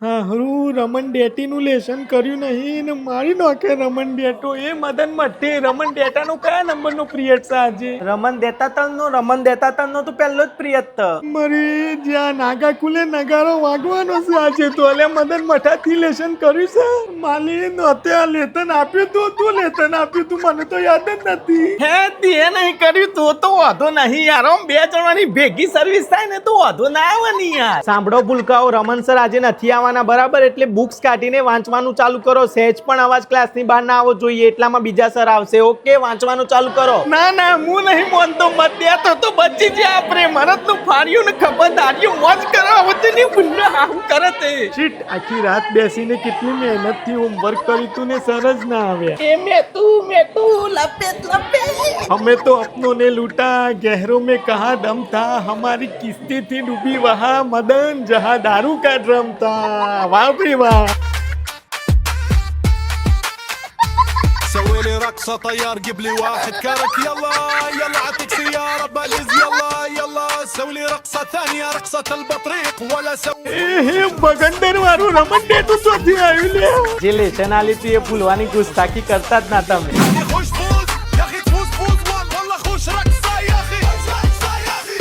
હારું રમન ડેટીનું લેસન કર્યું નહીં ને મારી નાખે રમન ડેટો. એ મદન મઠે રમન ડેટાનો કયા નંબરનો પિરિયડ છે આજે? રમન દેતા તલનો તો પહેલો જ પ્રિય જ ત. મારી જ્યાં નાગા કુલે નગારો વાગવાનો છે આજે તો. અલે મદન મઠાથી લેસન કર્યું છે? માલી નહોતે આ લેસન આપ્યું તું લેસન આપ્યું તું મને તો યાદ જ નથી. હે તે નહીં કર્યું તો વાંધો નહીં યાર. આમ બે જણાની ભેગી સર્વિસ થાય ને તો વાંધો ના આવે ને યાર. સાંભળો ભૂલકાઓ, રમન સર આજે નથી આવવાના બરાબર, એટલે બુક્સ કાઢીને વાંચવાનું ચાલુ કરો. સહેજ પણ અવાજ ક્લાસની બહાર ના આવવો જોઈએ, એટલામાં બીજા સર આવશે. ઓકે, વાંચવાનું ચાલુ કરો. ના હું નહીં માનતો. મત દે તો બચી જાય આપણે. મરદ નું ફાડ્યું ને ખબરદાર્યું મોજ કરો. હવે ની ભૂલ આવું કરે તે. શીટ, આખી રાત બેસીને કેટલી મહેનત થી હોમવર્ક કર્યું તું ને સર જ ના આવ્યા. એ મેટુ લપેટ. हमें तो अपनों ने लूटा, गहरों में कहा दम था, हमारी किस्ती थी डूबी वहाँ मदन जहाँ दारू का ड्रम था. वाह भाई वाह. سوي لي رقصة طيار جيب لي واحد كرك يلا يلا عطيك سيارة باليز يلا يلا سوي لي رقصة ثانية رقصة البطريق ولا سوي બગંદર વાળું રમણ ડેટું શોધી આવ્યું લે. જે લેસન આલી તું એ ભૂલવાની ગુસ્તાખી કરતા જ ના તમે. يا أخي خوش فوز يا أخي تفوز فوز والله خوش رقصة يا أخي رقصة يا أخي.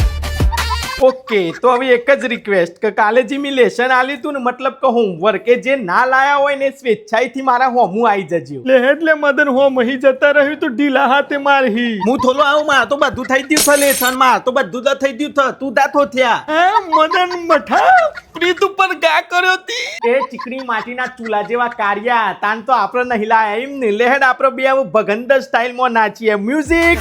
ઓકે, તો હવે એક જ રિક્વેસ્ટ કે કાલે જે મેં લેસન આલી તું ને મતલબ કે હોમવર્ક કે જે ના લાયા હોય ને સ્વેચ્છાઈથી મારા હોમું આવી જજો. લે એટલે મદન હો મહી જતા રહ્યું તો ઢીલા હાથે મારહી. હું થોડો આવું, માર તો બધું થઈ ગયું છે લેસન માં, તો બધું તો થઈ ગયું છે. તું દાતો થયા હા મદન મઠા પ્રીત ઉપર ગા કર્યો તી. એ ચીકણી માટીના ચૂલા જેવા કાર્યા તાન તો આપણે નહીં લાયા એમ ને. લેહેડ આપણે બે આવું ભગંદર સ્ટાઇલમાં નાચીએ. મ્યુઝિક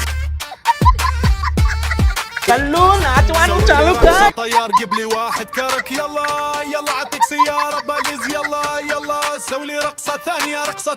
કલ્લુ, નાચવાનું ચાલુ કર. طيار جيب لي واحد كرك يلا يلا عطيك سيارة باليز يلا يلا سوي لي رقصة ثانية رقصة